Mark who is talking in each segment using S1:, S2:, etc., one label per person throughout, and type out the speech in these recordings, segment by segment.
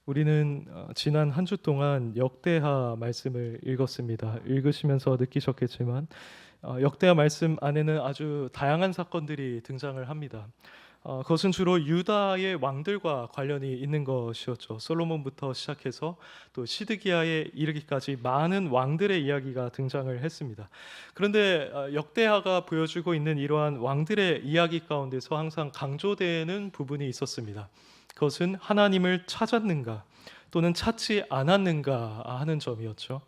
S1: 우리는 지난 한 주 동안 역대하 말씀을 읽었습니다. 읽으시면서 느끼셨겠지만 역대하 말씀 안에는 아주 다양한 사건들이 등장을 합니다. 그것은 주로 유다의 왕들과 관련이 있는 것이었죠. 솔로몬부터 시작해서 또 시드기야에 이르기까지 많은 왕들의 이야기가 등장을 했습니다. 그런데 역대하가 보여주고 있는 이러한 왕들의 이야기 가운데서 항상 강조되는 부분이 있었습니다. 그것은 하나님을 찾았는가 또는 찾지 않았는가 하는 점이었죠.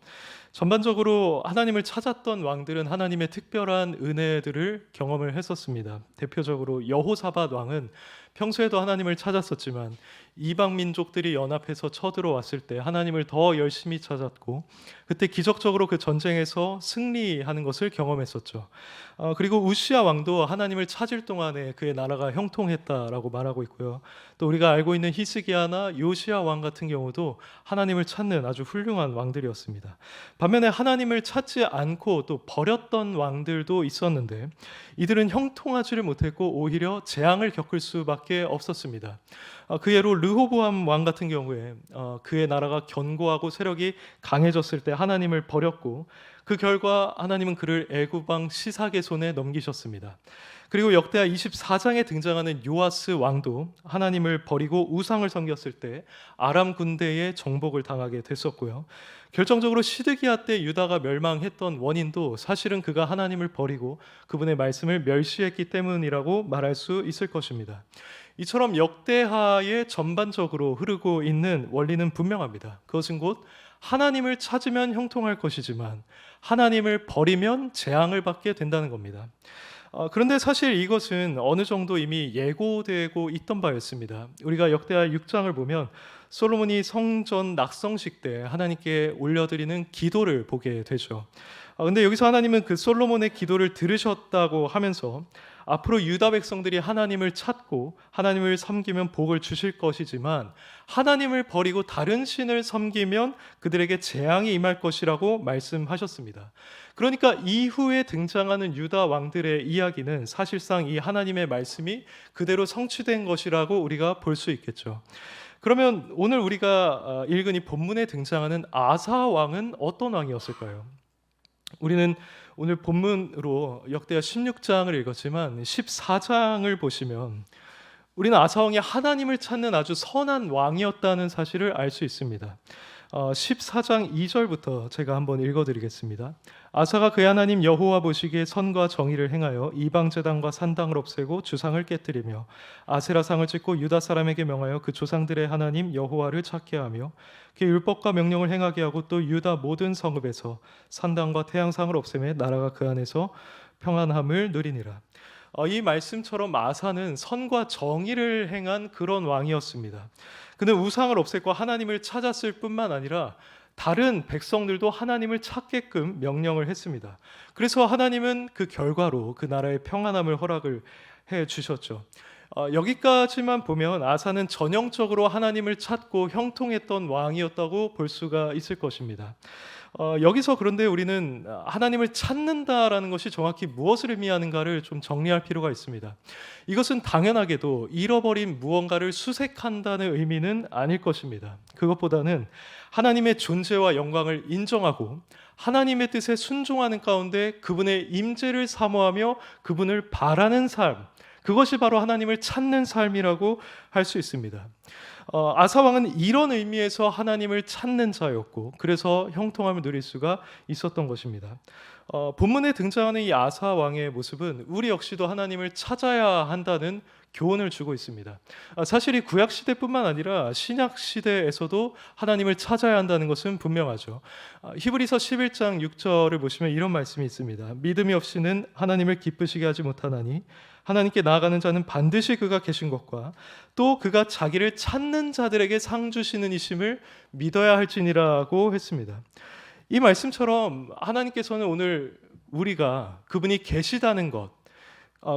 S1: 전반적으로 하나님을 찾았던 왕들은 하나님의 특별한 은혜들을 경험을 했었습니다. 대표적으로 여호사밧 왕은 평소에도 하나님을 찾았었지만 이방 민족들이 연합해서 쳐들어왔을 때 하나님을 더 열심히 찾았고 그때 기적적으로 그 전쟁에서 승리하는 것을 경험했었죠. 그리고 우시야 왕도 하나님을 찾을 동안에 그의 나라가 형통했다라고 말하고 있고요. 또 우리가 알고 있는 히스기야나 요시야 왕 같은 경우도 하나님을 찾는 아주 훌륭한 왕들이었습니다. 반면에 하나님을 찾지 않고 또 버렸던 왕들도 있었는데 이들은 형통하지를 못했고 오히려 재앙을 겪을 수밖에 없었습니다. 그 예로 르호보암 왕 같은 경우에 그의 나라가 견고하고 세력이 강해졌을 때 하나님을 버렸고 그 결과 하나님은 그를 애굽 왕 시삭의 손에 넘기셨습니다. 그리고 역대하 24장에 등장하는 요아스 왕도 하나님을 버리고 우상을 섬겼을 때 아람 군대의 정복을 당하게 됐었고요. 결정적으로 시드기야 때 유다가 멸망했던 원인도 사실은 그가 하나님을 버리고 그분의 말씀을 멸시했기 때문이라고 말할 수 있을 것입니다. 이처럼 역대하에 전반적으로 흐르고 있는 원리는 분명합니다. 그것은 곧 하나님을 찾으면 형통할 것이지만 하나님을 버리면 재앙을 받게 된다는 겁니다. 그런데 사실 이것은 어느 정도 이미 예고되고 있던 바였습니다. 우리가 역대하 6장을 보면 솔로몬이 성전 낙성식 때 하나님께 올려드리는 기도를 보게 되죠. 근데 여기서 하나님은 그 솔로몬의 기도를 들으셨다고 하면서 앞으로 유다 백성들이 하나님을 찾고 하나님을 섬기면 복을 주실 것이지만 하나님을 버리고 다른 신을 섬기면 그들에게 재앙이 임할 것이라고 말씀하셨습니다. 그러니까 이후에 등장하는 유다 왕들의 이야기는 사실상 이 하나님의 말씀이 그대로 성취된 것이라고 우리가 볼 수 있겠죠. 그러면 오늘 우리가 읽은 이 본문에 등장하는 아사 왕은 어떤 왕이었을까요? 우리는 오늘 본문으로 역대하 16장을 읽었지만 14장을 보시면 우리는 아사 왕이 하나님을 찾는 아주 선한 왕이었다는 사실을 알 수 있습니다. 14장 2절부터 제가 한번 읽어드리겠습니다. 아사가 그의 하나님 여호와 보시기에 선과 정의를 행하여 이방 제단과 산당을 없애고 주상을 깨뜨리며 아세라상을 찍고 유다 사람에게 명하여 그 조상들의 하나님 여호와를 찾게 하며 그 율법과 명령을 행하게 하고 또 유다 모든 성읍에서 산당과 태양상을 없애매 나라가 그 안에서 평안함을 누리니라. 이 말씀처럼 아사는 선과 정의를 행한 그런 왕이었습니다. 그는 우상을 없앴고 하나님을 찾았을 뿐만 아니라 다른 백성들도 하나님을 찾게끔 명령을 했습니다. 그래서 하나님은 그 결과로 그 나라의 평안함을 허락을 해 주셨죠. 여기까지만 보면 아사는 전형적으로 하나님을 찾고 형통했던 왕이었다고 볼 수가 있을 것입니다. 여기서 그런데 우리는 하나님을 찾는다라는 것이 정확히 무엇을 의미하는가를 좀 정리할 필요가 있습니다. 이것은 당연하게도 잃어버린 무언가를 수색한다는 의미는 아닐 것입니다. 그것보다는 하나님의 존재와 영광을 인정하고 하나님의 뜻에 순종하는 가운데 그분의 임재를 사모하며 그분을 바라는 삶, 그것이 바로 하나님을 찾는 삶이라고 할 수 있습니다. 아사 왕은 이런 의미에서 하나님을 찾는 자였고 그래서 형통함을 누릴 수가 있었던 것입니다. 본문에 등장하는 이 아사 왕의 모습은 우리 역시도 하나님을 찾아야 한다는 교훈을 주고 있습니다. 사실 이 구약 시대뿐만 아니라 신약 시대에서도 하나님을 찾아야 한다는 것은 분명하죠. 히브리서 11장 6절을 보시면 이런 말씀이 있습니다. 믿음이 없이는 하나님을 기쁘시게 하지 못하나니 하나님께 나아가는 자는 반드시 그가 계신 것과 또 그가 자기를 찾는 자들에게 상 주시는 이심을 믿어야 할지니라고 했습니다. 이 말씀처럼 하나님께서는 오늘 우리가 그분이 계시다는 것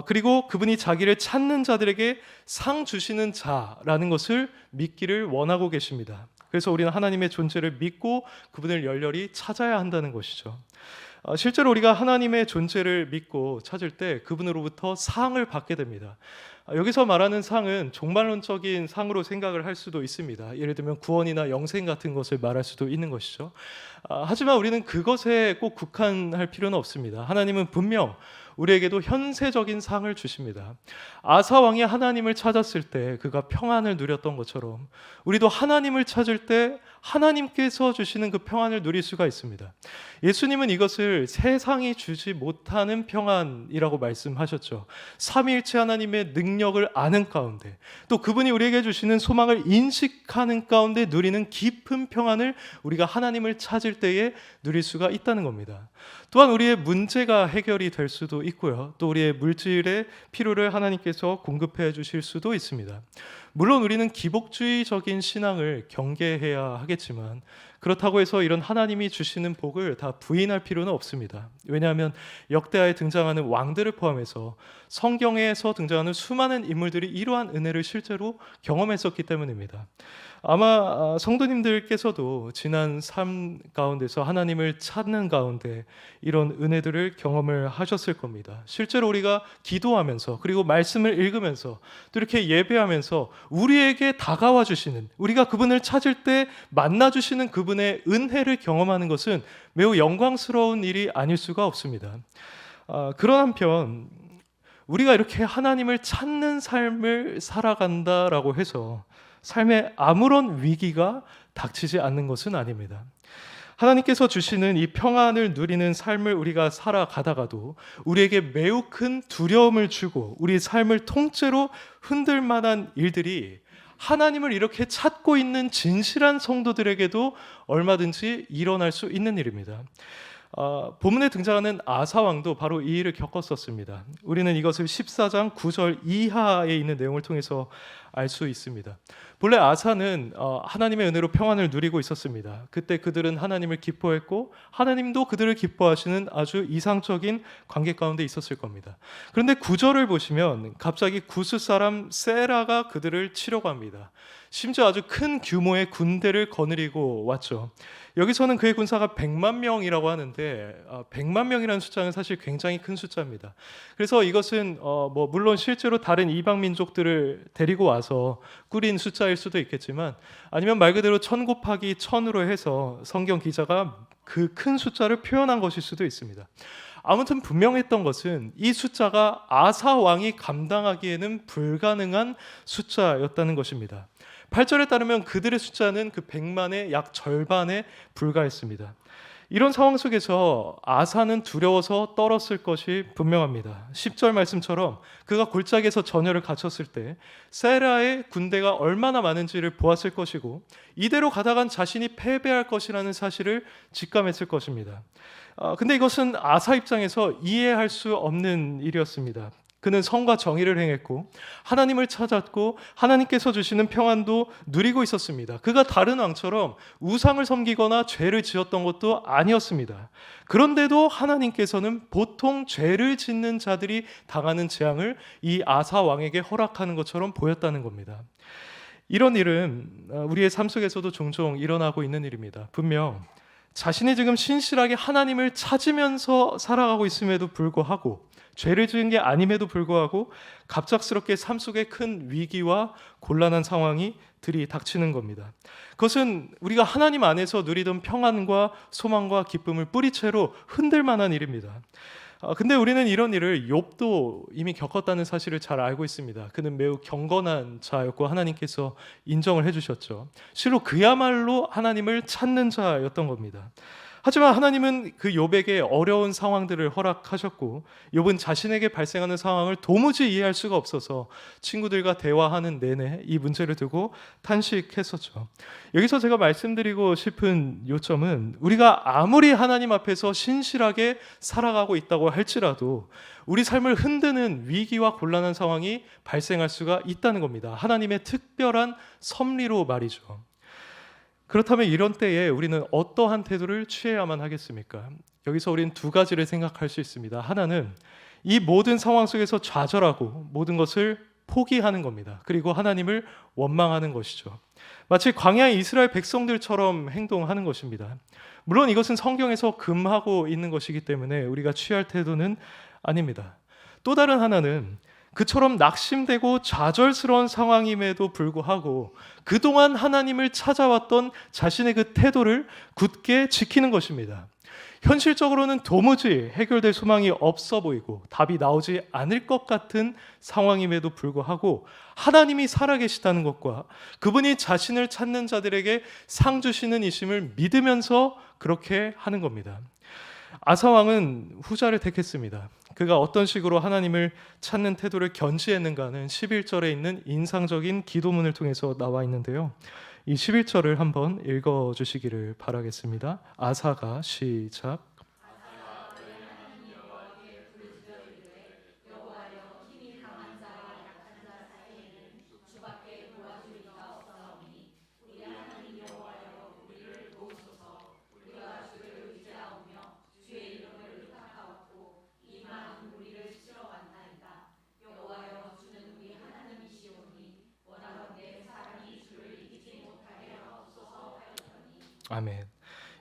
S1: 그리고 그분이 자기를 찾는 자들에게 상 주시는 자라는 것을 믿기를 원하고 계십니다. 그래서 우리는 하나님의 존재를 믿고 그분을 열렬히 찾아야 한다는 것이죠. 실제로 우리가 하나님의 존재를 믿고 찾을 때 그분으로부터 상을 받게 됩니다. 여기서 말하는 상은 종말론적인 상으로 생각을 할 수도 있습니다. 예를 들면 구원이나 영생 같은 것을 말할 수도 있는 것이죠. 하지만 우리는 그것에 꼭 국한할 필요는 없습니다. 하나님은 분명 우리에게도 현세적인 상을 주십니다. 아사 왕이 하나님을 찾았을 때 그가 평안을 누렸던 것처럼 우리도 하나님을 찾을 때 하나님께서 주시는 그 평안을 누릴 수가 있습니다. 예수님은 이것을 세상이 주지 못하는 평안이라고 말씀하셨죠. 삼위일체 하나님의 능력을 아는 가운데 또 그분이 우리에게 주시는 소망을 인식하는 가운데 누리는 깊은 평안을 우리가 하나님을 찾을 때에 누릴 수가 있다는 겁니다. 또한 우리의 문제가 해결이 될 수도 있고요. 또 우리의 물질의 필요를 하나님께서 공급해 주실 수도 있습니다. 물론 우리는 기복주의적인 신앙을 경계해야 하겠지만 그렇다고 해서 이런 하나님이 주시는 복을 다 부인할 필요는 없습니다. 왜냐하면 역대하에 등장하는 왕들을 포함해서 성경에서 등장하는 수많은 인물들이 이러한 은혜를 실제로 경험했었기 때문입니다. 아마 성도님들께서도 지난 삶 가운데서 하나님을 찾는 가운데 이런 은혜들을 경험을 하셨을 겁니다. 실제로 우리가 기도하면서 그리고 말씀을 읽으면서 또 이렇게 예배하면서 우리에게 다가와 주시는, 우리가 그분을 찾을 때 만나 주시는 그분의 은혜를 경험하는 것은 매우 영광스러운 일이 아닐 수가 없습니다. 그런 한편 우리가 이렇게 하나님을 찾는 삶을 살아간다라고 해서 삶에 아무런 위기가 닥치지 않는 것은 아닙니다. 하나님께서 주시는 이 평안을 누리는 삶을 우리가 살아가다가도 우리에게 매우 큰 두려움을 주고 우리 삶을 통째로 흔들 만한 일들이 하나님을 이렇게 찾고 있는 진실한 성도들에게도 얼마든지 일어날 수 있는 일입니다. 본문에 등장하는 아사 왕도 바로 이 일을 겪었었습니다. 우리는 이것을 14장 9절 이하에 있는 내용을 통해서 알 수 있습니다. 본래 아사는 하나님의 은혜로 평안을 누리고 있었습니다. 그때 그들은 하나님을 기뻐했고 하나님도 그들을 기뻐하시는 아주 이상적인 관계 가운데 있었을 겁니다. 그런데 9절을 보시면 갑자기 구스 사람 세라가 그들을 치려고 합니다. 심지어 아주 큰 규모의 군대를 거느리고 왔죠. 여기서는 그의 군사가 100만 명이라고 하는데 100만 명이라는 숫자는 사실 굉장히 큰 숫자입니다. 그래서 이것은 물론 실제로 다른 이방 민족들을 데리고 와서 꾸린 숫자일 수도 있겠지만 아니면 말 그대로 1000 곱하기 1000으로 해서 성경 기자가 그 큰 숫자를 표현한 것일 수도 있습니다. 아무튼 분명했던 것은 이 숫자가 아사 왕이 감당하기에는 불가능한 숫자였다는 것입니다. 8절에 따르면 그들의 숫자는 그 100만의 약 절반에 불과했습니다. 이런 상황 속에서 아사는 두려워서 떨었을 것이 분명합니다. 10절 말씀처럼 그가 골짜기에서 전열을 갖췄을 때 세라의 군대가 얼마나 많은지를 보았을 것이고 이대로 가다간 자신이 패배할 것이라는 사실을 직감했을 것입니다. 근데 이것은 아사 입장에서 이해할 수 없는 일이었습니다. 그는 성과 정의를 행했고 하나님을 찾았고 하나님께서 주시는 평안도 누리고 있었습니다. 그가 다른 왕처럼 우상을 섬기거나 죄를 지었던 것도 아니었습니다. 그런데도 하나님께서는 보통 죄를 짓는 자들이 당하는 재앙을 이 아사 왕에게 허락하는 것처럼 보였다는 겁니다. 이런 일은 우리의 삶 속에서도 종종 일어나고 있는 일입니다. 분명 자신이 지금 신실하게 하나님을 찾으면서 살아가고 있음에도 불구하고 죄를 지은 게 아님에도 불구하고 갑작스럽게 삶 속에 큰 위기와 곤란한 상황이 들이닥치는 겁니다. 그것은 우리가 하나님 안에서 누리던 평안과 소망과 기쁨을 뿌리채로 흔들 만한 일입니다. 근데 우리는 이런 일을 욥도 이미 겪었다는 사실을 잘 알고 있습니다. 그는 매우 경건한 자였고 하나님께서 인정을 해주셨죠. 실로 그야말로 하나님을 찾는 자였던 겁니다. 하지만 하나님은 그 욥에게 어려운 상황들을 허락하셨고 욥은 자신에게 발생하는 상황을 도무지 이해할 수가 없어서 친구들과 대화하는 내내 이 문제를 두고 탄식했었죠. 여기서 제가 말씀드리고 싶은 요점은 우리가 아무리 하나님 앞에서 신실하게 살아가고 있다고 할지라도 우리 삶을 흔드는 위기와 곤란한 상황이 발생할 수가 있다는 겁니다. 하나님의 특별한 섭리로 말이죠. 그렇다면 이런 때에 우리는 어떠한 태도를 취해야만 하겠습니까? 여기서 우리는 두 가지를 생각할 수 있습니다. 하나는 이 모든 상황 속에서 좌절하고 모든 것을 포기하는 겁니다. 그리고 하나님을 원망하는 것이죠. 마치 광야의 이스라엘 백성들처럼 행동하는 것입니다. 물론 이것은 성경에서 금하고 있는 것이기 때문에 우리가 취할 태도는 아닙니다. 또 다른 하나는 그처럼 낙심되고 좌절스러운 상황임에도 불구하고 그동안 하나님을 찾아왔던 자신의 그 태도를 굳게 지키는 것입니다. 현실적으로는 도무지 해결될 소망이 없어 보이고 답이 나오지 않을 것 같은 상황임에도 불구하고 하나님이 살아계시다는 것과 그분이 자신을 찾는 자들에게 상 주시는 이심을 믿으면서 그렇게 하는 겁니다. 아사 왕은 후자를 택했습니다. 그가 어떤 식으로 하나님을 찾는 태도를 견지했는가는 11절에 있는 인상적인 기도문을 통해서 나와 있는데요. 이 11절을 한번 읽어주시기를 바라겠습니다. 아사가 시작. 아멘.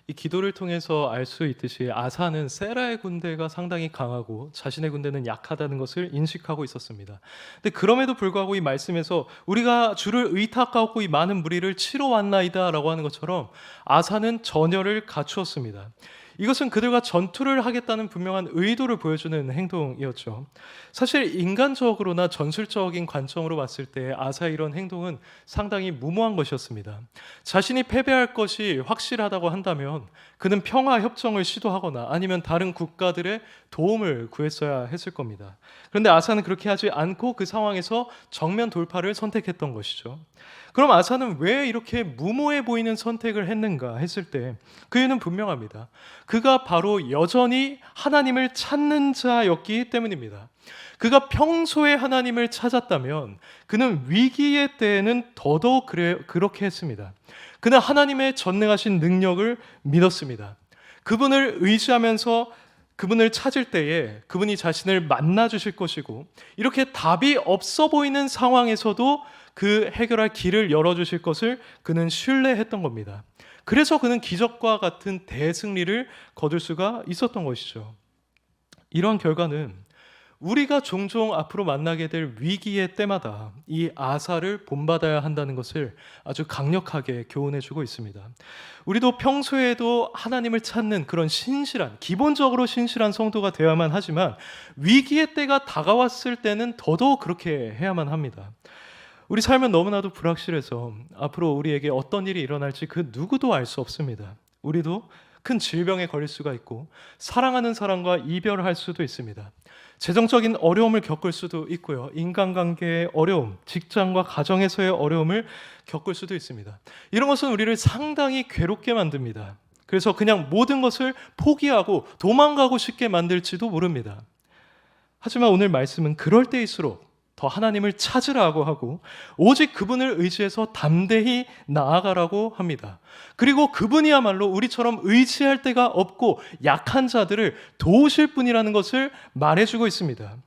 S1: 이 기도를 통해서 알 수 있듯이 아사는 세라의 군대가 상당히 강하고 자신의 군대는 약하다는 것을 인식하고 있었습니다. 근데 그럼에도 불구하고 이 말씀에서 우리가 주를 의탁하고 이 많은 무리를 치러 왔나이다라고 하는 것처럼 아사는 전열을 갖추었습니다. 이것은 그들과 전투를 하겠다는 분명한 의도를 보여주는 행동이었죠. 사실 인간적으로나 전술적인 관점으로 봤을 때 아사의 이런 행동은 상당히 무모한 것이었습니다. 자신이 패배할 것이 확실하다고 한다면 그는 평화 협정을 시도하거나 아니면 다른 국가들의 도움을 구했어야 했을 겁니다. 그런데 아사는 그렇게 하지 않고 그 상황에서 정면 돌파를 선택했던 것이죠. 그럼 아사는 왜 이렇게 무모해 보이는 선택을 했는가 했을 때 그 이유는 분명합니다. 그가 바로 여전히 하나님을 찾는 자였기 때문입니다. 그가 평소에 하나님을 찾았다면 그는 위기의 때에는 더더욱 그렇게 했습니다. 그는 하나님의 전능하신 능력을 믿었습니다. 그분을 의지하면서 그분을 찾을 때에 그분이 자신을 만나 주실 것이고 이렇게 답이 없어 보이는 상황에서도 그 해결할 길을 열어주실 것을 그는 신뢰했던 겁니다. 그래서 그는 기적과 같은 대승리를 거둘 수가 있었던 것이죠. 이런 결과는 우리가 종종 앞으로 만나게 될 위기의 때마다 이 아사를 본받아야 한다는 것을 아주 강력하게 교훈해주고 있습니다. 우리도 평소에도 하나님을 찾는 그런 신실한, 기본적으로 신실한 성도가 되어야만 하지만 위기의 때가 다가왔을 때는 더더욱 그렇게 해야만 합니다. 우리 삶은 너무나도 불확실해서 앞으로 우리에게 어떤 일이 일어날지 그 누구도 알 수 없습니다. 우리도 큰 질병에 걸릴 수가 있고 사랑하는 사람과 이별할 수도 있습니다. 재정적인 어려움을 겪을 수도 있고요. 인간관계의 어려움, 직장과 가정에서의 어려움을 겪을 수도 있습니다. 이런 것은 우리를 상당히 괴롭게 만듭니다. 그래서 그냥 모든 것을 포기하고 도망가고 싶게 만들지도 모릅니다. 하지만 오늘 말씀은 그럴 때일수록 더 하나님을 찾으라고 하고 오직 그분을 의지해서 담대히 나아가라고 합니다. 그리고 그분이야말로 우리처럼 의지할 데가 없고 약한 자들을 도우실 분이라는 것을 말해주고 있습니다.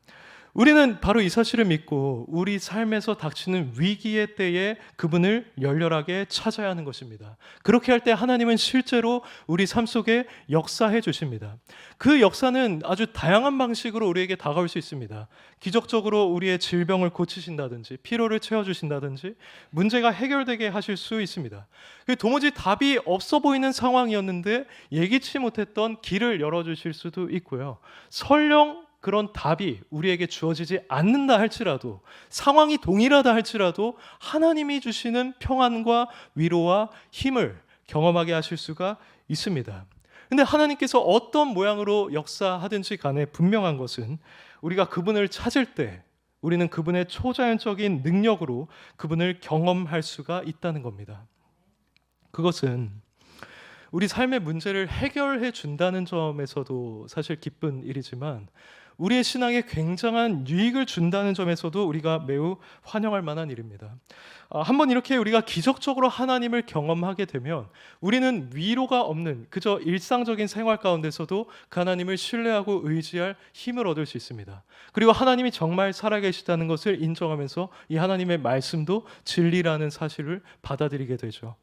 S1: 우리는 바로 이 사실을 믿고 우리 삶에서 닥치는 위기의 때에 그분을 열렬하게 찾아야 하는 것입니다. 그렇게 할 때 하나님은 실제로 우리 삶 속에 역사해 주십니다. 그 역사는 아주 다양한 방식으로 우리에게 다가올 수 있습니다. 기적적으로 우리의 질병을 고치신다든지 피로를 채워주신다든지 문제가 해결되게 하실 수 있습니다. 도무지 답이 없어 보이는 상황이었는데 예기치 못했던 길을 열어주실 수도 있고요. 설령 그런 답이 우리에게 주어지지 않는다 할지라도 상황이 동일하다 할지라도 하나님이 주시는 평안과 위로와 힘을 경험하게 하실 수가 있습니다. 근데 하나님께서 어떤 모양으로 역사하든지 간에 분명한 것은 우리가 그분을 찾을 때 우리는 그분의 초자연적인 능력으로 그분을 경험할 수가 있다는 겁니다. 그것은 우리 삶의 문제를 해결해 준다는 점에서도 사실 기쁜 일이지만 우리의 신앙에 굉장한 유익을 준다는 점에서도 우리가 매우 환영할 만한 일입니다. 한번 이렇게 우리가 기적적으로 하나님을 경험하게 되면 우리는 위로가 없는 그저 일상적인 생활 가운데서도 그 하나님을 신뢰하고 의지할 힘을 얻을 수 있습니다. 그리고 하나님이 정말 살아계시다는 것을 인정하면서 이 하나님의 말씀도 진리라는 사실을 받아들이게 되죠.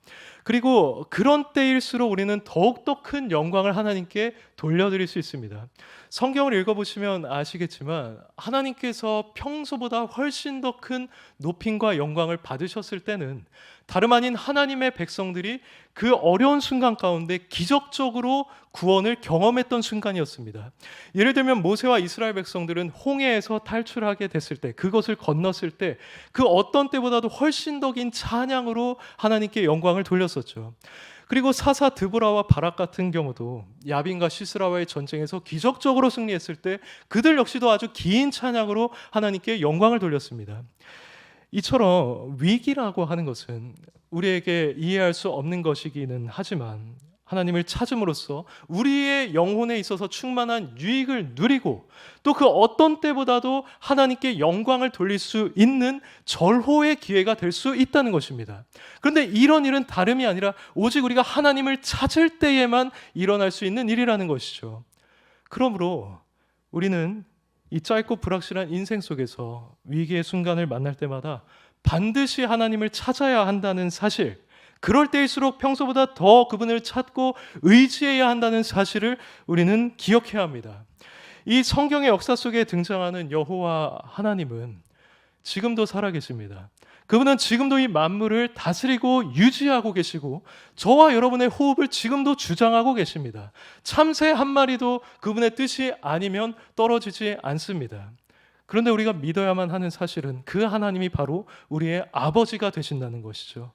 S1: 그리고 그런 때일수록 우리는 더욱더 큰 영광을 하나님께 돌려드릴 수 있습니다. 성경을 읽어보시면 보면 아시겠지만 하나님께서 평소보다 훨씬 더 큰 높임과 영광을 받으셨을 때는 다름 아닌 하나님의 백성들이 그 어려운 순간 가운데 기적적으로 구원을 경험했던 순간이었습니다. 예를 들면 모세와 이스라엘 백성들은 홍해에서 탈출하게 됐을 때, 그것을 건넜을 때 그 어떤 때보다도 훨씬 더 긴 찬양으로 하나님께 영광을 돌렸었죠. 그리고 사사 드보라와 바락 같은 경우도 야빈과 시스라와의 전쟁에서 기적적으로 승리했을 때 그들 역시도 아주 긴 찬양으로 하나님께 영광을 돌렸습니다. 이처럼 위기라고 하는 것은 우리에게 이해할 수 없는 것이기는 하지만 하나님을 찾음으로써 우리의 영혼에 있어서 충만한 유익을 누리고 또 그 어떤 때보다도 하나님께 영광을 돌릴 수 있는 절호의 기회가 될 수 있다는 것입니다. 그런데 이런 일은 다름이 아니라 오직 우리가 하나님을 찾을 때에만 일어날 수 있는 일이라는 것이죠. 그러므로 우리는 이 짧고 불확실한 인생 속에서 위기의 순간을 만날 때마다 반드시 하나님을 찾아야 한다는 사실, 그럴 때일수록 평소보다 더 그분을 찾고 의지해야 한다는 사실을 우리는 기억해야 합니다. 이 성경의 역사 속에 등장하는 여호와 하나님은 지금도 살아계십니다. 그분은 지금도 이 만물을 다스리고 유지하고 계시고 저와 여러분의 호흡을 지금도 주장하고 계십니다. 참새 한 마리도 그분의 뜻이 아니면 떨어지지 않습니다. 그런데 우리가 믿어야만 하는 사실은 그 하나님이 바로 우리의 아버지가 되신다는 것이죠.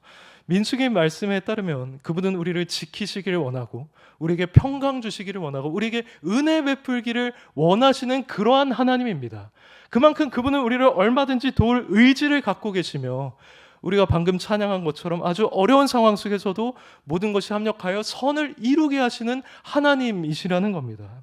S1: 민수기 말씀에 따르면 그분은 우리를 지키시기를 원하고 우리에게 평강 주시기를 원하고 우리에게 은혜 베풀기를 원하시는 그러한 하나님입니다. 그만큼 그분은 우리를 얼마든지 도울 의지를 갖고 계시며 우리가 방금 찬양한 것처럼 아주 어려운 상황 속에서도 모든 것이 합력하여 선을 이루게 하시는 하나님이시라는 겁니다.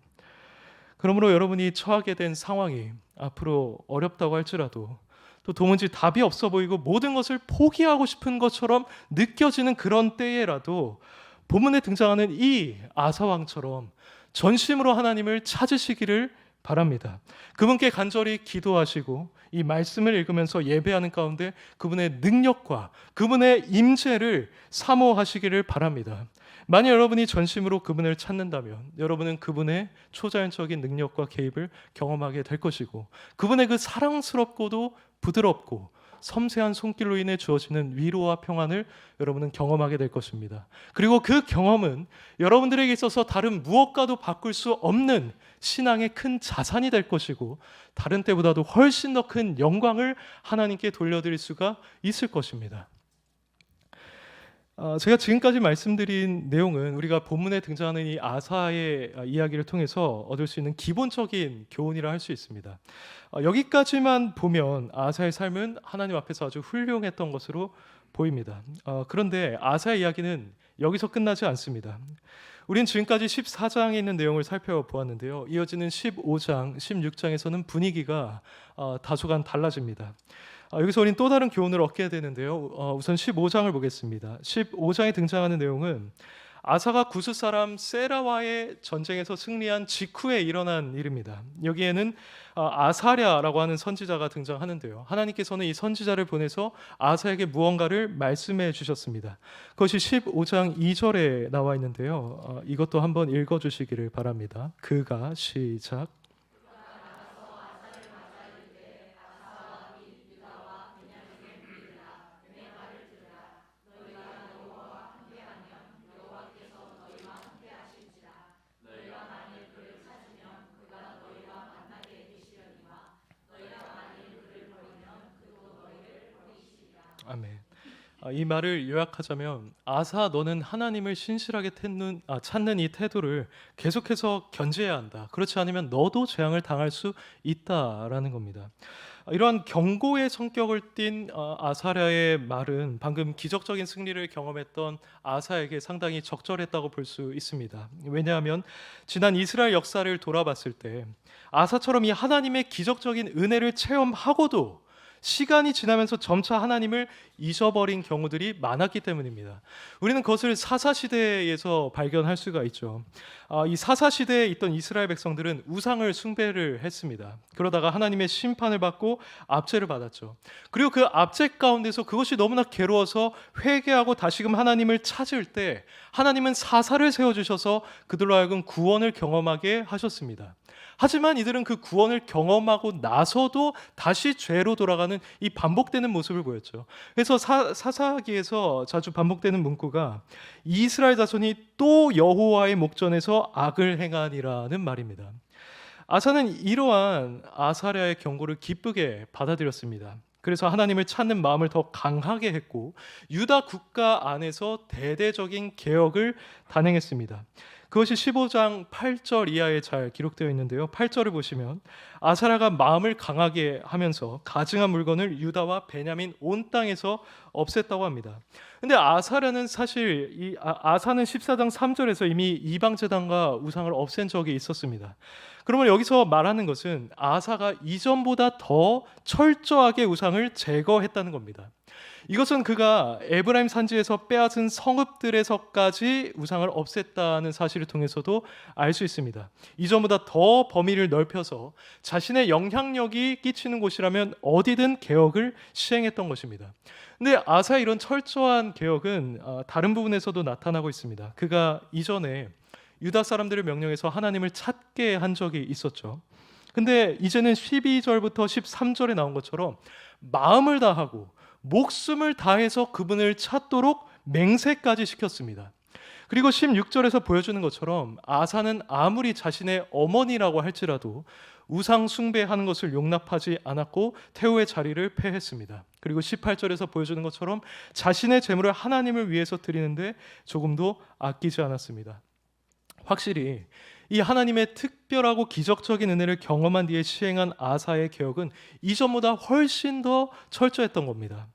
S1: 그러므로 여러분이 처하게 된 상황이 앞으로 어렵다고 할지라도 또 도무지 답이 없어 보이고 모든 것을 포기하고 싶은 것처럼 느껴지는 그런 때에라도 본문에 등장하는 이 아사왕처럼 전심으로 하나님을 찾으시기를 바랍니다. 그분께 간절히 기도하시고 이 말씀을 읽으면서 예배하는 가운데 그분의 능력과 그분의 임재를 사모하시기를 바랍니다. 만약 여러분이 전심으로 그분을 찾는다면 여러분은 그분의 초자연적인 능력과 개입을 경험하게 될 것이고 그분의 그 사랑스럽고도 부드럽고 섬세한 손길로 인해 주어지는 위로와 평안을 여러분은 경험하게 될 것입니다. 그리고 그 경험은 여러분들에게 있어서 다른 무엇과도 바꿀 수 없는 신앙의 큰 자산이 될 것이고 다른 때보다도 훨씬 더 큰 영광을 하나님께 돌려드릴 수가 있을 것입니다. 제가 지금까지 말씀드린 내용은 우리가 본문에 등장하는 이 아사의 이야기를 통해서 얻을 수 있는 기본적인 교훈이라 할 수 있습니다. 여기까지만 보면 아사의 삶은 하나님 앞에서 아주 훌륭했던 것으로 보입니다. 그런데 아사의 이야기는 여기서 끝나지 않습니다. 우린 지금까지 14장에 있는 내용을 살펴보았는데요. 이어지는 15장, 16장에서는 분위기가 다소간 달라집니다. 여기서 우리는 또 다른 교훈을 얻게 되는데요. 우선 15장을 보겠습니다. 15장에 등장하는 내용은 아사가 구스 사람 세라와의 전쟁에서 승리한 직후에 일어난 일입니다. 여기에는 아사랴라고 하는 선지자가 등장하는데요. 하나님께서는 이 선지자를 보내서 아사에게 무언가를 말씀해 주셨습니다. 그것이 15장 2절에 나와 있는데요. 이것도 한번 읽어주시기를 바랍니다. 그가 시작. 아멘. 이 말을 요약하자면 아사 너는 하나님을 신실하게 찾는 이 태도를 계속해서 견제해야 한다. 그렇지 않으면 너도 재앙을 당할 수 있다라는 겁니다. 이러한 경고의 성격을 띤 아사랴의 말은 방금 기적적인 승리를 경험했던 아사에게 상당히 적절했다고 볼 수 있습니다. 왜냐하면 지난 이스라엘 역사를 돌아봤을 때 아사처럼 이 하나님의 기적적인 은혜를 체험하고도 시간이 지나면서 점차 하나님을 잊어버린 경우들이 많았기 때문입니다. 우리는 그것을 사사시대에서 발견할 수가 있죠. 이 사사시대에 있던 이스라엘 백성들은 우상을 숭배를 했습니다. 그러다가 하나님의 심판을 받고 압제를 받았죠. 그리고 그 압제 가운데서 그것이 너무나 괴로워서 회개하고 다시금 하나님을 찾을 때 하나님은 사사를 세워주셔서 그들로 하여금 구원을 경험하게 하셨습니다. 하지만 이들은 그 구원을 경험하고 나서도 다시 죄로 돌아가는 이 반복되는 모습을 보였죠. 그래서 사사기에서 자주 반복되는 문구가 이스라엘 자손이 또 여호와의 목전에서 악을 행하니라는 말입니다. 아사는 이러한 아사랴의 경고를 기쁘게 받아들였습니다. 그래서 하나님을 찾는 마음을 더 강하게 했고 유다 국가 안에서 대대적인 개혁을 단행했습니다. 그것이 15장 8절 이하에 잘 기록되어 있는데요. 8절을 보시면 아사랴가 마음을 강하게 하면서 가증한 물건을 유다와 베냐민 온 땅에서 없앴다고 합니다. 근데 아사랴는 사실 아사는 14장 3절에서 이미 이방 제단과 우상을 없앤 적이 있었습니다. 그러면 여기서 말하는 것은 아사가 이전보다 더 철저하게 우상을 제거했다는 겁니다. 이것은 그가 에브라임 산지에서 빼앗은 성읍들에서까지 우상을 없앴다는 사실을 통해서도 알 수 있습니다. 이전보다 더 범위를 넓혀서 자신의 영향력이 끼치는 곳이라면 어디든 개혁을 시행했던 것입니다. 근데 아사의 이런 철저한 개혁은 다른 부분에서도 나타나고 있습니다. 그가 이전에 유다 사람들을 명령해서 하나님을 찾게 한 적이 있었죠. 근데 이제는 12절부터 13절에 나온 것처럼 마음을 다하고 목숨을 다해서 그분을 찾도록 맹세까지 시켰습니다. 그리고 16절에서 보여주는 것처럼 아사는 아무리 자신의 어머니라고 할지라도 우상 숭배하는 것을 용납하지 않았고 태후의 자리를 폐했습니다. 그리고 18절에서 보여주는 것처럼 자신의 재물을 하나님을 위해서 드리는데 조금도 아끼지 않았습니다. 확실히 이 하나님의 특별하고 기적적인 은혜를 경험한 뒤에 시행한 아사의 개혁은 이전보다 훨씬 더 철저했던 겁니다.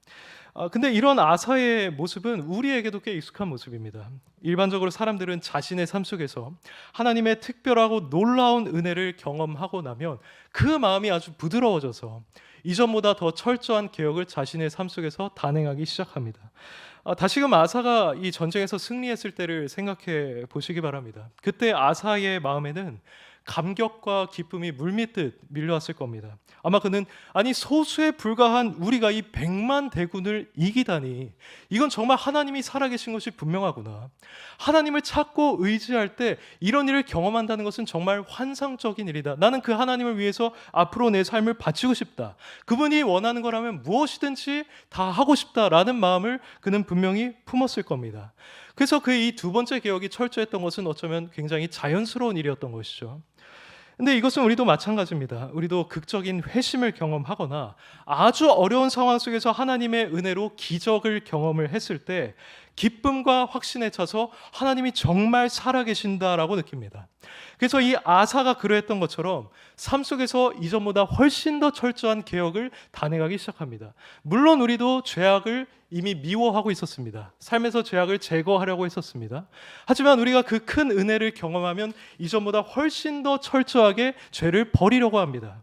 S1: 근데 이런 아사의 모습은 우리에게도 꽤 익숙한 모습입니다. 일반적으로 사람들은 자신의 삶 속에서 하나님의 특별하고 놀라운 은혜를 경험하고 나면 그 마음이 아주 부드러워져서 이전보다 더 철저한 개혁을 자신의 삶 속에서 단행하기 시작합니다. 다시금 아사가 이 전쟁에서 승리했을 때를 생각해 보시기 바랍니다. 그때 아사의 마음에는 감격과 기쁨이 물밀듯 밀려왔을 겁니다. 아마 그는 소수에 불과한 우리가 이 100만 대군을 이기다니, 이건 정말 하나님이 살아계신 것이 분명하구나. 하나님을 찾고 의지할 때 이런 일을 경험한다는 것은 정말 환상적인 일이다. 나는 그 하나님을 위해서 앞으로 내 삶을 바치고 싶다. 그분이 원하는 거라면 무엇이든지 다 하고 싶다라는 마음을 그는 분명히 품었을 겁니다. 그래서 그 이 두 번째 개혁이 철저했던 것은 어쩌면 굉장히 자연스러운 일이었던 것이죠. 근데 이것은 우리도 마찬가지입니다. 우리도 극적인 회심을 경험하거나 아주 어려운 상황 속에서 하나님의 은혜로 기적을 경험을 했을 때 기쁨과 확신에 차서 하나님이 정말 살아계신다라고 느낍니다. 그래서 이 아사가 그러했던 것처럼 삶 속에서 이전보다 훨씬 더 철저한 개혁을 단행하기 시작합니다. 물론 우리도 죄악을 이미 미워하고 있었습니다. 삶에서 죄악을 제거하려고 했었습니다. 하지만 우리가 그 큰 은혜를 경험하면 이전보다 훨씬 더 철저하게 죄를 버리려고 합니다.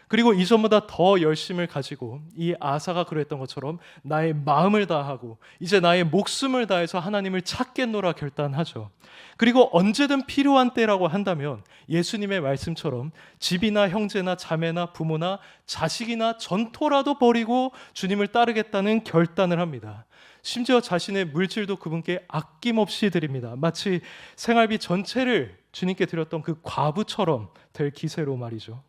S1: 그리고 이전보다 더 열심을 가지고 이 아사가 그랬던 것처럼 나의 마음을 다하고 이제 나의 목숨을 다해서 하나님을 찾겠노라 결단하죠. 그리고 언제든 필요한 때라고 한다면 예수님의 말씀처럼 집이나 형제나 자매나 부모나 자식이나 전토라도 버리고 주님을 따르겠다는 결단을 합니다. 심지어 자신의 물질도 그분께 아낌없이 드립니다. 마치 생활비 전체를 주님께 드렸던 그 과부처럼 될 기세로 말이죠.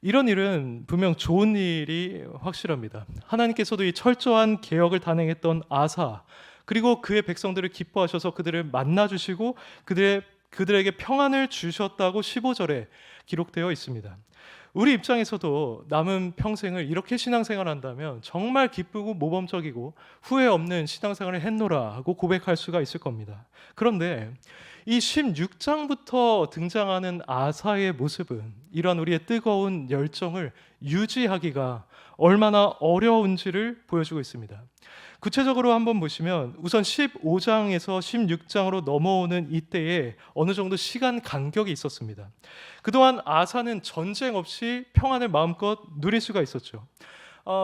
S1: 이런 일은 분명 좋은 일이 확실합니다. 하나님께서도 이 철저한 개혁을 단행했던 아사, 그리고 그의 백성들을 기뻐하셔서 그들을 만나주시고 그들에게 평안을 주셨다고 15절에 기록되어 있습니다. 우리 입장에서도 남은 평생을 이렇게 신앙생활한다면 정말 기쁘고 모범적이고 후회 없는 신앙생활을 했노라 하고 고백할 수가 있을 겁니다. 그런데 이 16장부터 등장하는 아사의 모습은 이런 우리의 뜨거운 열정을 유지하기가 얼마나 어려운지를 보여주고 있습니다. 구체적으로 한번 보시면 우선 15장에서 16장으로 넘어오는 이때에 어느 정도 시간 간격이 있었습니다. 그동안 아사는 전쟁 없이 평안을 마음껏 누릴 수가 있었죠.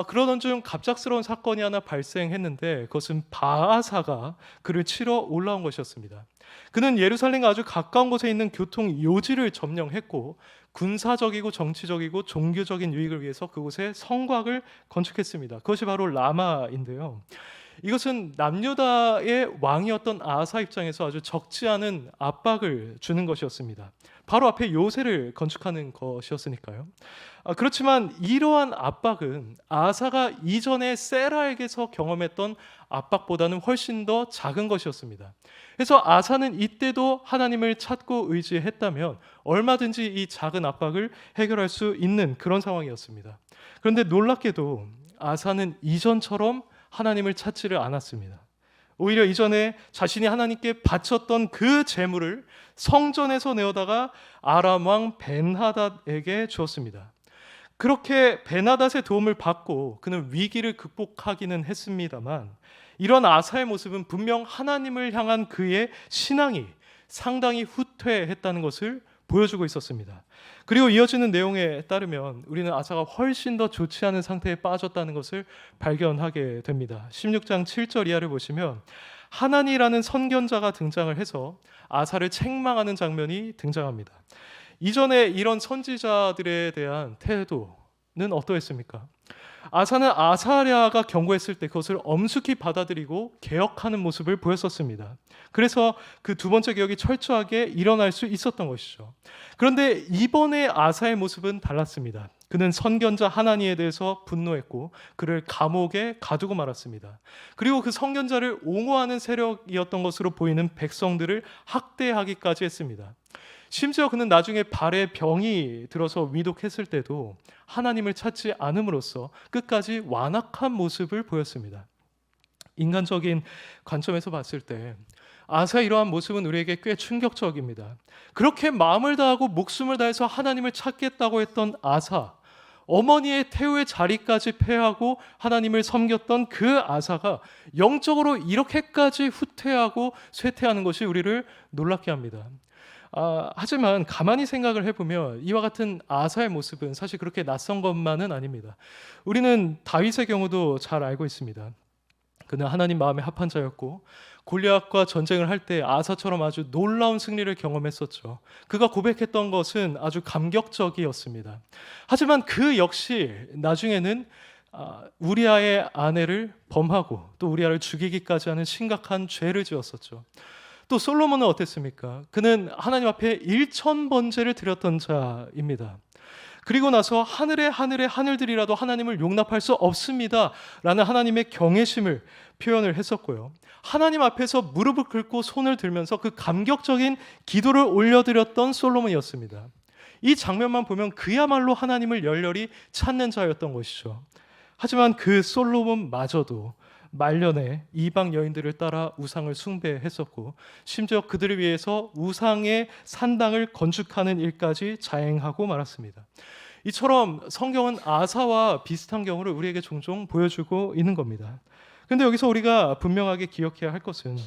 S1: 그러던 중 갑작스러운 사건이 하나 발생했는데 그것은 바아사가 그를 치러 올라온 것이었습니다. 그는 예루살렘과 아주 가까운 곳에 있는 교통 요지를 점령했고 군사적이고 정치적이고 종교적인 유익을 위해서 그곳에 성곽을 건축했습니다. 그것이 바로 라마인데요. 이것은 남유다의 왕이었던 아사 입장에서 아주 적지 않은 압박을 주는 것이었습니다. 바로 앞에 요새를 건축하는 것이었으니까요. 그렇지만 이러한 압박은 아사가 이전에 세라에게서 경험했던 압박보다는 훨씬 더 작은 것이었습니다. 그래서 아사는 이때도 하나님을 찾고 의지했다면 얼마든지 이 작은 압박을 해결할 수 있는 그런 상황이었습니다. 그런데 놀랍게도 아사는 이전처럼 하나님을 찾지를 않았습니다. 오히려 이전에 자신이 하나님께 바쳤던 그 재물을 성전에서 내어다가 아람 왕 벤하닷에게 주었습니다. 그렇게 벤하닷의 도움을 받고 그는 위기를 극복하기는 했습니다만, 이런 아사의 모습은 분명 하나님을 향한 그의 신앙이 상당히 후퇴했다는 것을 보여주고 있었습니다. 그리고 이어지는 내용에 따르면 우리는 아사가 훨씬 더 좋지 않은 상태에 빠졌다는 것을 발견하게 됩니다. 16장 7절 이하를 보시면 하나니라는 선견자가 등장을 해서 아사를 책망하는 장면이 등장합니다. 이전에 이런 선지자들에 대한 태도는 어떠했습니까? 아사는 아사랴가 경고했을 때 그것을 엄숙히 받아들이고 개혁하는 모습을 보였었습니다. 그래서 그 두 번째 개혁이 철저하게 일어날 수 있었던 것이죠. 그런데 이번에 아사의 모습은 달랐습니다. 그는 선견자 하나니에 대해서 분노했고 그를 감옥에 가두고 말았습니다. 그리고 그 선견자를 옹호하는 세력이었던 것으로 보이는 백성들을 학대하기까지 했습니다. 심지어 그는 나중에 발에 병이 들어서 위독했을 때도 하나님을 찾지 않음으로써 끝까지 완악한 모습을 보였습니다. 인간적인 관점에서 봤을 때 아사의 이러한 모습은 우리에게 꽤 충격적입니다. 그렇게 마음을 다하고 목숨을 다해서 하나님을 찾겠다고 했던 아사, 어머니의 태우의 자리까지 패하고 하나님을 섬겼던 그 아사가 영적으로 이렇게까지 후퇴하고 쇠퇴하는 것이 우리를 놀랍게 합니다. 하지만 가만히 생각을 해보면 이와 같은 아사의 모습은 사실 그렇게 낯선 것만은 아닙니다. 우리는 다윗의 경우도 잘 알고 있습니다. 그는 하나님 마음에 합한 자였고 골리앗과 전쟁을 할 때 아사처럼 아주 놀라운 승리를 경험했었죠. 그가 고백했던 것은 아주 감격적이었습니다. 하지만 그 역시 나중에는 우리아의 아내를 범하고 또 우리아를 죽이기까지 하는 심각한 죄를 지었었죠. 또 솔로몬은 어땠습니까? 그는 하나님 앞에 1000번제를 드렸던 자입니다. 그리고 나서 하늘의 하늘들이라도 하나님을 용납할 수 없습니다 라는 하나님의 경외심을 표현을 했었고요. 하나님 앞에서 무릎을 꿇고 손을 들면서 그 감격적인 기도를 올려드렸던 솔로몬이었습니다. 이 장면만 보면 그야말로 하나님을 열렬히 찾는 자였던 것이죠. 하지만 그 솔로몬마저도 말년에 이방 여인들을 따라 우상을 숭배했었고 심지어 그들을 위해서 우상의 산당을 건축하는 일까지 자행하고 말았습니다. 이처럼 성경은 아사와 비슷한 경우를 우리에게 종종 보여주고 있는 겁니다. 그런데 여기서 우리가 분명하게 기억해야 할 것은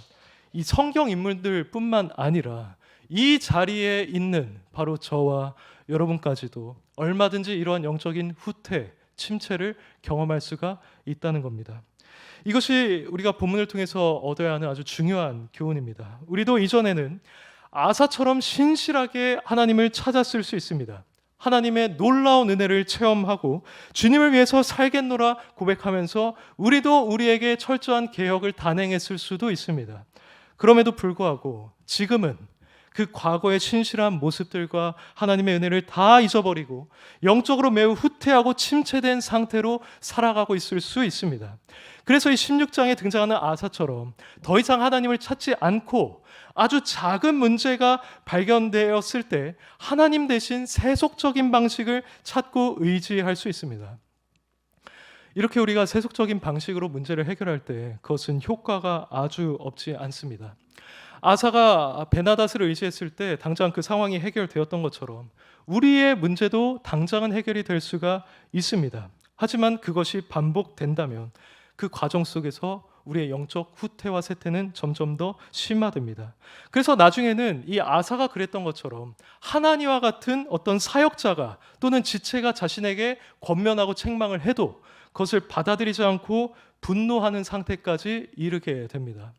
S1: 이 성경 인물들뿐만 아니라 이 자리에 있는 바로 저와 여러분까지도 얼마든지 이러한 영적인 후퇴, 침체를 경험할 수가 있다는 겁니다. 이것이 우리가 본문을 통해서 얻어야 하는 아주 중요한 교훈입니다. 우리도 이전에는 아사처럼 신실하게 하나님을 찾았을 수 있습니다. 하나님의 놀라운 은혜를 체험하고 주님을 위해서 살겠노라 고백하면서 우리도 우리에게 철저한 개혁을 단행했을 수도 있습니다. 그럼에도 불구하고 지금은 그 과거의 신실한 모습들과 하나님의 은혜를 다 잊어버리고 영적으로 매우 후퇴하고 침체된 상태로 살아가고 있을 수 있습니다. 그래서 이 16장에 등장하는 아사처럼 더 이상 하나님을 찾지 않고 아주 작은 문제가 발견되었을 때 하나님 대신 세속적인 방식을 찾고 의지할 수 있습니다. 이렇게 우리가 세속적인 방식으로 문제를 해결할 때 그것은 효과가 아주 없지 않습니다. 아사가 베나닷을 의지했을 때 당장 그 상황이 해결되었던 것처럼 우리의 문제도 당장은 해결이 될 수가 있습니다. 하지만 그것이 반복된다면 그 과정 속에서 우리의 영적 후퇴와 쇠퇴는 점점 더 심화됩니다. 그래서 나중에는 이 아사가 그랬던 것처럼 하나니와 같은 어떤 사역자가 또는 지체가 자신에게 권면하고 책망을 해도 그것을 받아들이지 않고 분노하는 상태까지 이르게 됩니다.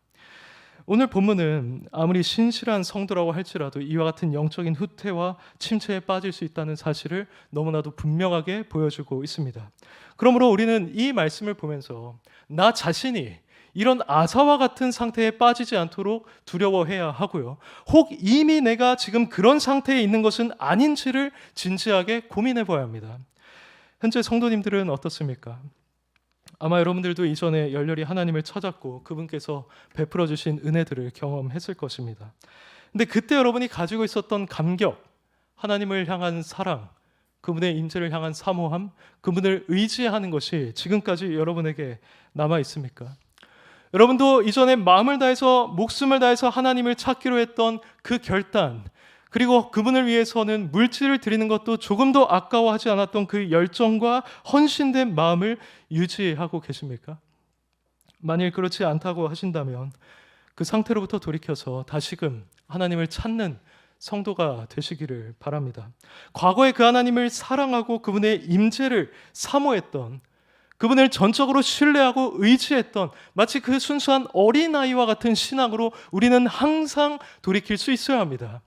S1: 오늘 본문은 아무리 신실한 성도라고 할지라도 이와 같은 영적인 후퇴와 침체에 빠질 수 있다는 사실을 너무나도 분명하게 보여주고 있습니다. 그러므로 우리는 이 말씀을 보면서 나 자신이 이런 아사와 같은 상태에 빠지지 않도록 두려워해야 하고요. 혹 이미 내가 지금 그런 상태에 있는 것은 아닌지를 진지하게 고민해 봐야 합니다. 현재 성도님들은 어떻습니까? 아마 여러분들도 이전에 열렬히 하나님을 찾았고 그분께서 베풀어 주신 은혜들을 경험했을 것입니다. 근데 그때 여러분이 가지고 있었던 감격, 하나님을 향한 사랑, 그분의 임재를 향한 사모함, 그분을 의지하는 것이 지금까지 여러분에게 남아 있습니까? 여러분도 이전에 마음을 다해서 목숨을 다해서 하나님을 찾기로 했던 그 결단, 그리고 그분을 위해서는 물질을 드리는 것도 조금도 아까워하지 않았던 그 열정과 헌신된 마음을 유지하고 계십니까? 만일 그렇지 않다고 하신다면 그 상태로부터 돌이켜서 다시금 하나님을 찾는 성도가 되시기를 바랍니다. 과거에 그 하나님을 사랑하고 그분의 임재를 사모했던, 그분을 전적으로 신뢰하고 의지했던 마치 그 순수한 어린아이와 같은 신앙으로 우리는 항상 돌이킬 수 있어야 합니다.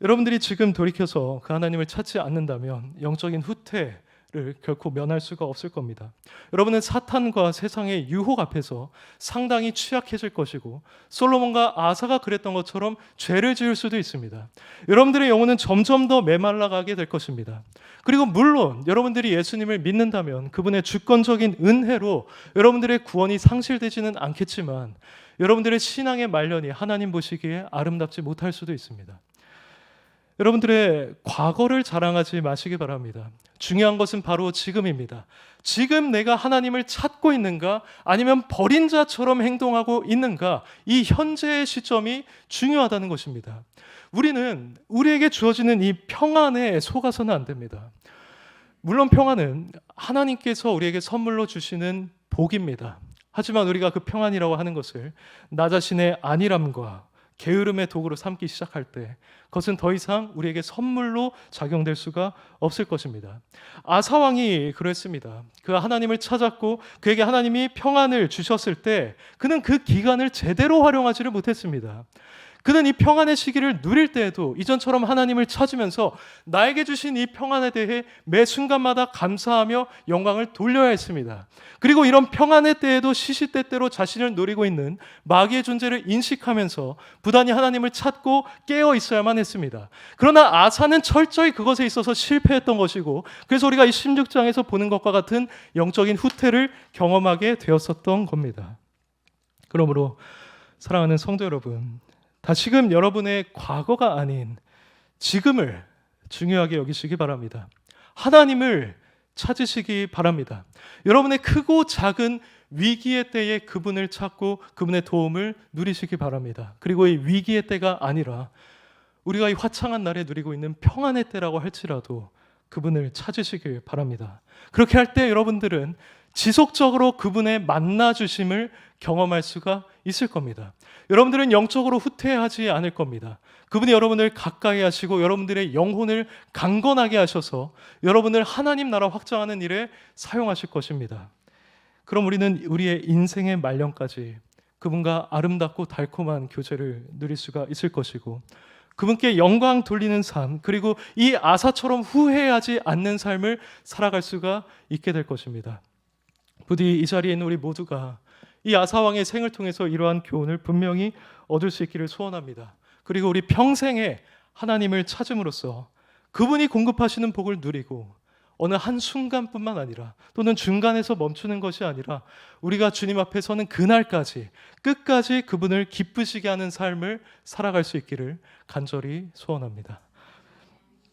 S1: 여러분들이 지금 돌이켜서 그 하나님을 찾지 않는다면 영적인 후퇴를 결코 면할 수가 없을 겁니다. 여러분은 사탄과 세상의 유혹 앞에서 상당히 취약해질 것이고 솔로몬과 아사가 그랬던 것처럼 죄를 지을 수도 있습니다. 여러분들의 영혼은 점점 더 메말라가게 될 것입니다. 그리고 물론 여러분들이 예수님을 믿는다면 그분의 주권적인 은혜로 여러분들의 구원이 상실되지는 않겠지만 여러분들의 신앙의 말년이 하나님 보시기에 아름답지 못할 수도 있습니다. 여러분들의 과거를 자랑하지 마시기 바랍니다. 중요한 것은 바로 지금입니다. 지금 내가 하나님을 찾고 있는가 아니면 버린 자처럼 행동하고 있는가, 이 현재의 시점이 중요하다는 것입니다. 우리는 우리에게 주어지는 이 평안에 속아서는 안 됩니다. 물론 평안은 하나님께서 우리에게 선물로 주시는 복입니다. 하지만 우리가 그 평안이라고 하는 것을 나 자신의 안일함과 게으름의 도구로 삼기 시작할 때 그것은 더 이상 우리에게 선물로 작용될 수가 없을 것입니다. 아사 왕이 그랬습니다. 그 하나님을 찾았고 그에게 하나님이 평안을 주셨을 때 그는 그 기간을 제대로 활용하지를 못했습니다. 그는 이 평안의 시기를 누릴 때에도 이전처럼 하나님을 찾으면서 나에게 주신 이 평안에 대해 매 순간마다 감사하며 영광을 돌려야 했습니다. 그리고 이런 평안의 때에도 시시때때로 자신을 노리고 있는 마귀의 존재를 인식하면서 부단히 하나님을 찾고 깨어 있어야만 했습니다. 그러나 아사는 철저히 그것에 있어서 실패했던 것이고 그래서 우리가 이 16장에서 보는 것과 같은 영적인 후퇴를 경험하게 되었었던 겁니다. 그러므로 사랑하는 성도 여러분, 다시금 여러분의 과거가 아닌 지금을 중요하게 여기시기 바랍니다. 하나님을 찾으시기 바랍니다. 여러분의 크고 작은 위기의 때에 그분을 찾고 그분의 도움을 누리시기 바랍니다. 그리고 이 위기의 때가 아니라 우리가 이 화창한 날에 누리고 있는 평안의 때라고 할지라도 그분을 찾으시길 바랍니다. 그렇게 할 때 여러분들은 지속적으로 그분의 만나주심을 경험할 수가 있을 겁니다. 여러분들은 영적으로 후퇴하지 않을 겁니다. 그분이 여러분을 가까이 하시고 여러분들의 영혼을 강건하게 하셔서 여러분을 하나님 나라 확장하는 일에 사용하실 것입니다. 그럼 우리는 우리의 인생의 말년까지 그분과 아름답고 달콤한 교제를 누릴 수가 있을 것이고 그분께 영광 돌리는 삶, 그리고 이 아사처럼 후회하지 않는 삶을 살아갈 수가 있게 될 것입니다. 부디 이 자리에 있는 우리 모두가 이 아사왕의 생을 통해서 이러한 교훈을 분명히 얻을 수 있기를 소원합니다. 그리고 우리 평생에 하나님을 찾음으로써 그분이 공급하시는 복을 누리고 어느 한순간뿐만 아니라 또는 중간에서 멈추는 것이 아니라 우리가 주님 앞에 서는 그날까지 끝까지 그분을 기쁘시게 하는 삶을 살아갈 수 있기를 간절히 소원합니다.